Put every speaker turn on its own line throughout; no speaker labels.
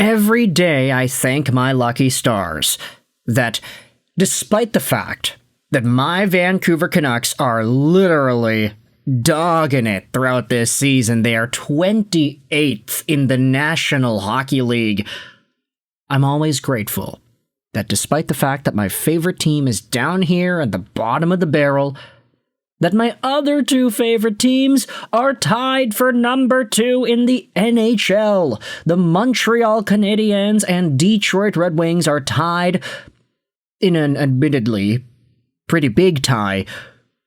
Every day I thank my lucky stars that, despite the fact that my Vancouver Canucks are literally dogging it throughout this season, they are 28th in the National Hockey League, I'm always grateful that despite the fact that my favorite team is down here at the bottom of the barrel, that my other two favorite teams are tied for number 2 in the NHL. The Montreal Canadiens and Detroit Red Wings are tied in an admittedly pretty big tie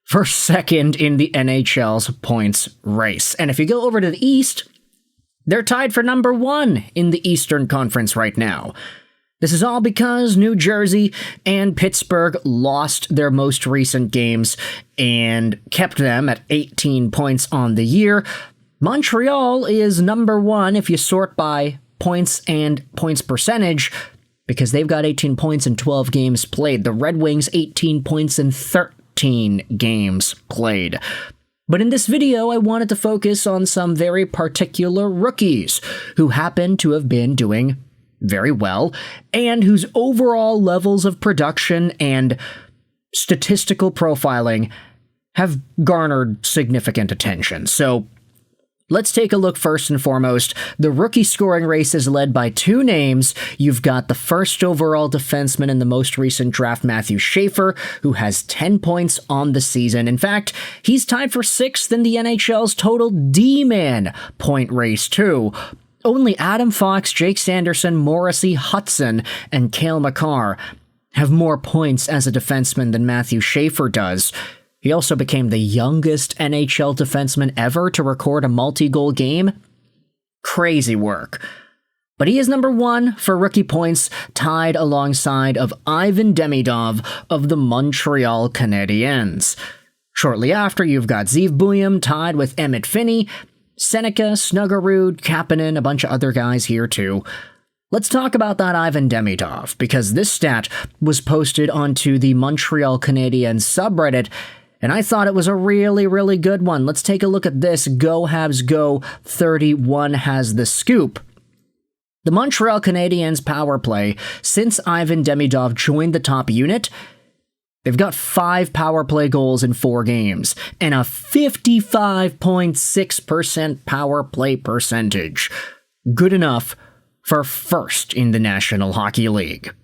for second in the NHL's points race. And if you go over to the East, they're tied for number 1 in the Eastern Conference right now. This is all because New Jersey and Pittsburgh lost their most recent games and kept them at 18 points on the year. Montreal is number 1 if you sort by points and points percentage, because they've got 18 points in 12 games played. The Red Wings, 18 points in 13 games played. But in this video, I wanted to focus on some very particular rookies who happen to have been doing very well, and whose overall levels of production and statistical profiling have garnered significant attention. So let's take a look first and foremost. The rookie scoring race is led by 2 names. You've got the first overall defenseman in the most recent draft, Matthew Schaefer, who has 10 points on the season. In fact, he's tied for 6th in the NHL's total D-man point race too. Only Adam Fox, Jake Sanderson, Morrissey, Hudson, and Cale Makar have more points as a defenseman than Matthew Schaefer does. He also became the youngest NHL defenseman ever to record a multi-goal game. Crazy work. But he is number 1 for rookie points, tied alongside of Ivan Demidov of the Montreal Canadiens. Shortly after, you've got Zeev Buium tied with Emmett Finney, Seneca, Snuggerud, Kapanen, a bunch of other guys here too. Let's talk about that Ivan Demidov, because this stat was posted onto the Montreal Canadiens subreddit, and I thought it was a really, really good one. Let's take a look at this. Go Habs Go 31 has the scoop. The Montreal Canadiens power play, since Ivan Demidov joined the top unit, they've got 5 power play goals in 4 games, and a 55.6% power play percentage. Good enough for first in the National Hockey League.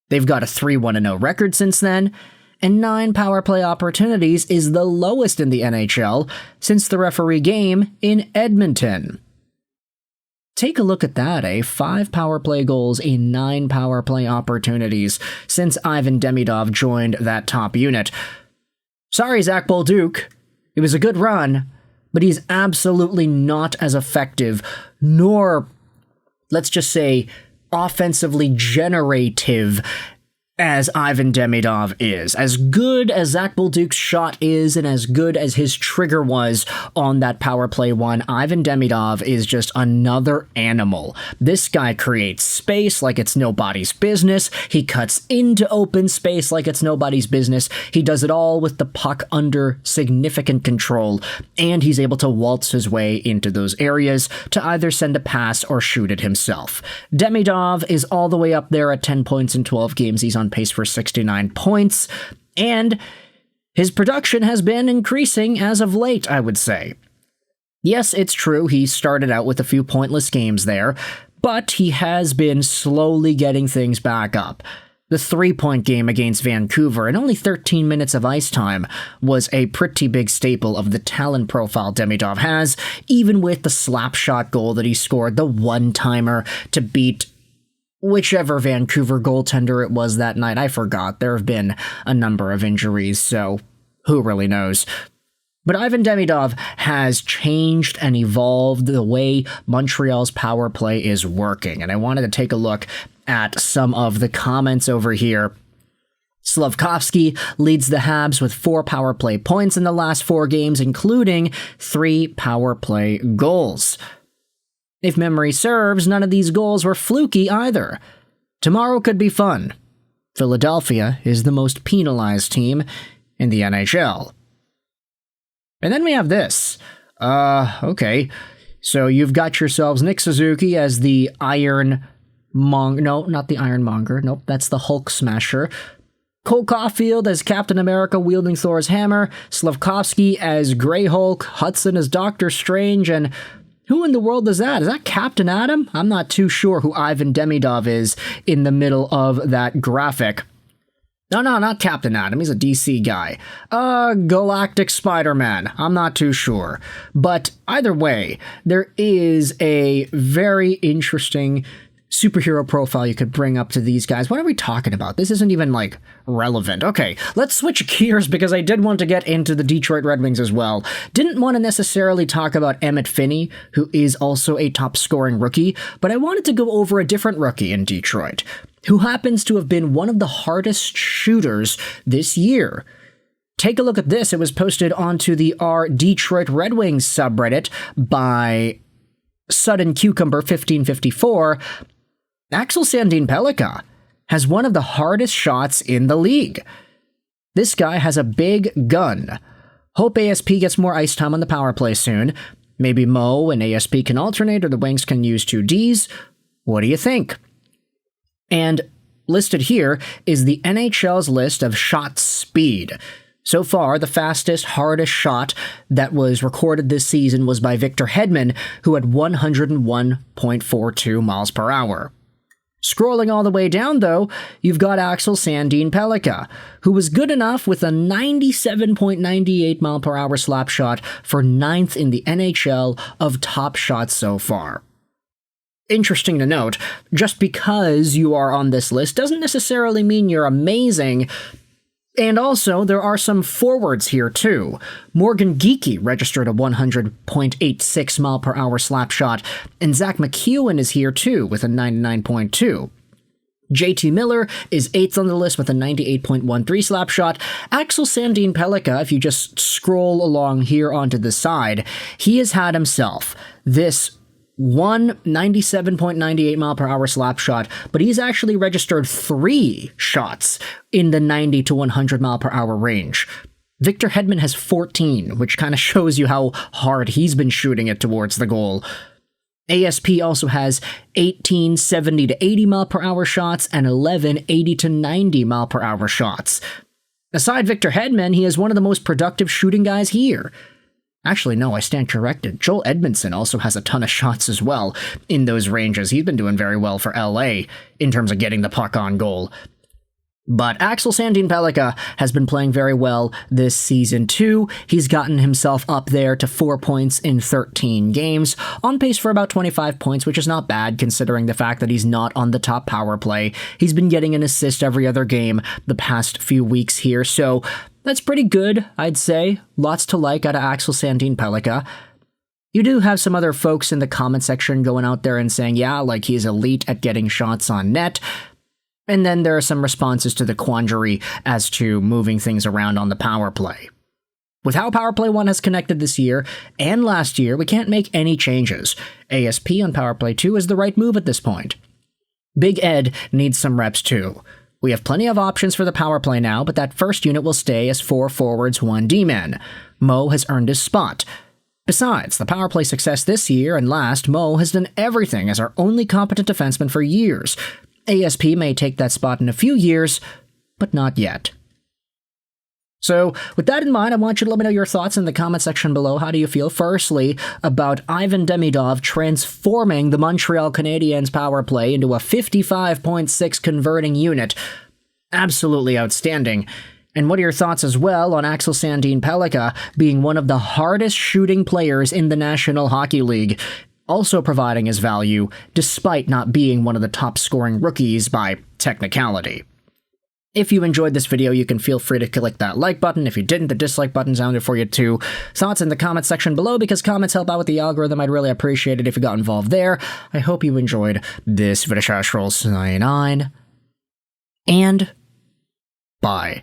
They've got a 3-1-0 record since then, and 9 power play opportunities is the lowest in the NHL since the referee game in Edmonton. Take a look at that, 5 power play goals in 9 power play opportunities since Ivan Demidov joined that top unit. Sorry, Zach Bolduc. It was a good run, but he's absolutely not as effective, nor, let's just say, offensively generative as Ivan Demidov is. As good as Zach Bolduc's shot is, and as good as his trigger was on that power play one, Ivan Demidov is just another animal. This guy creates space like it's nobody's business. He cuts into open space like it's nobody's business. He does it all with the puck under significant control, and he's able to waltz his way into those areas to either send a pass or shoot it himself. Demidov is all the way up there at 10 points in 12 games. He's on pace for 69 points, and his production has been increasing as of late, I would say. Yes, it's true, he started out with a few pointless games there, but he has been slowly getting things back up. The 3-point game against Vancouver and only 13 minutes of ice time was a pretty big staple of the talent profile Demidov has, even with the slap shot goal that he scored, the one-timer to beat whichever Vancouver goaltender it was that night. I forgot. There have been a number of injuries, so who really knows? But Ivan Demidov has changed and evolved the way Montreal's power play is working, and I wanted to take a look at some of the comments over here. Slavkovsky leads the Habs with 4 power play points in the last 4 games, including 3 power play goals. If memory serves, none of these goals were fluky either. Tomorrow could be fun. Philadelphia is the most penalized team in the NHL. And then we have this. Okay. So you've got yourselves Nick Suzuki as the Iron No, not the Ironmonger. Nope, that's the Hulk Smasher. Cole Caulfield as Captain America wielding Thor's hammer, Slavkovsky as Grey Hulk, Hudson as Doctor Strange, and who in the world is that? Is that Captain Atom? I'm not too sure who Ivan Demidov is in the middle of that graphic. No, not Captain Atom. He's a DC guy. Galactic Spider-Man. I'm not too sure. But either way, there is a very interesting superhero profile you could bring up to these guys. What are we talking about? This isn't even, relevant. Okay, let's switch gears because I did want to get into the Detroit Red Wings as well. Didn't want to necessarily talk about Emmett Finney, who is also a top-scoring rookie, but I wanted to go over a different rookie in Detroit, who happens to have been one of the hardest shooters this year. Take a look at this. It was posted onto the R Detroit Red Wings subreddit by Sudden Cucumber 1554. Axel Sandin-Pellikka has one of the hardest shots in the league. This guy has a big gun. Hope ASP gets more ice time on the power play soon. Maybe Mo and ASP can alternate, or the Wings can use 2Ds. What do you think? And listed here is the NHL's list of shot speed. So far, the fastest, hardest shot that was recorded this season was by Victor Hedman, who had 101.42 miles per hour. Scrolling all the way down, though, you've got Axel Sandin-Pellikka, who was good enough with a 97.98 mile per hour slap shot for 9th in the NHL of top shots so far. Interesting to note, just because you are on this list doesn't necessarily mean you're amazing. And also, there are some forwards here, too. Morgan Geekie registered a 100.86 mile per hour slap shot, and Zach McEwen is here, too, with a 99.2. JT Miller is 8th on the list with a 98.13 slap shot. Axel Sandin-Pellikka, if you just scroll along here onto the side, he has had himself this 97.98 mile per hour slap shot, but he's actually registered 3 shots in the 90 to 100 mile per hour range. Victor Hedman has 14, which kind of shows you how hard he's been shooting it towards the goal. ASP also has 18 70 to 80 mile per hour shots and 11 80 to 90 mile per hour shots. Aside Victor Hedman, he is one of the most productive shooting guys here. Actually, no, I stand corrected. Joel Edmondson also has a ton of shots as well in those ranges. He's been doing very well for LA in terms of getting the puck on goal. But Axel Sandin-Pellikka has been playing very well this season too. He's gotten himself up there to 4 points in 13 games, on pace for about 25 points, which is not bad considering the fact that he's not on the top power play. He's been getting an assist every other game the past few weeks here, so that's pretty good, I'd say. Lots to like out of Axel Sandin-Pellikka. You do have some other folks in the comment section going out there and saying, yeah, he's elite at getting shots on net. And then there are some responses to the quandary as to moving things around on the power play. With how Power Play 1 has connected this year and last year, we can't make any changes. ASP on Power Play 2 is the right move at this point. Big Ed needs some reps too. We have plenty of options for the power play now, but that first unit will stay as 4 forwards, 1 D-man. Mo has earned his spot. Besides, the power play success this year and last, Mo has done everything as our only competent defenseman for years. ASP may take that spot in a few years, but not yet. So, with that in mind, I want you to let me know your thoughts in the comment section below. How do you feel, firstly, about Ivan Demidov transforming the Montreal Canadiens power play into a 55.6 converting unit? Absolutely outstanding. And what are your thoughts as well on Axel Sandin-Pellikka being one of the hardest shooting players in the National Hockey League, also providing his value despite not being one of the top scoring rookies by technicality? If you enjoyed this video, you can feel free to click that like button. If you didn't, the dislike button's down there for you too. Thoughts in the comment section below, because comments help out with the algorithm. I'd really appreciate it if you got involved there. I hope you enjoyed this video. Roll 99, and bye.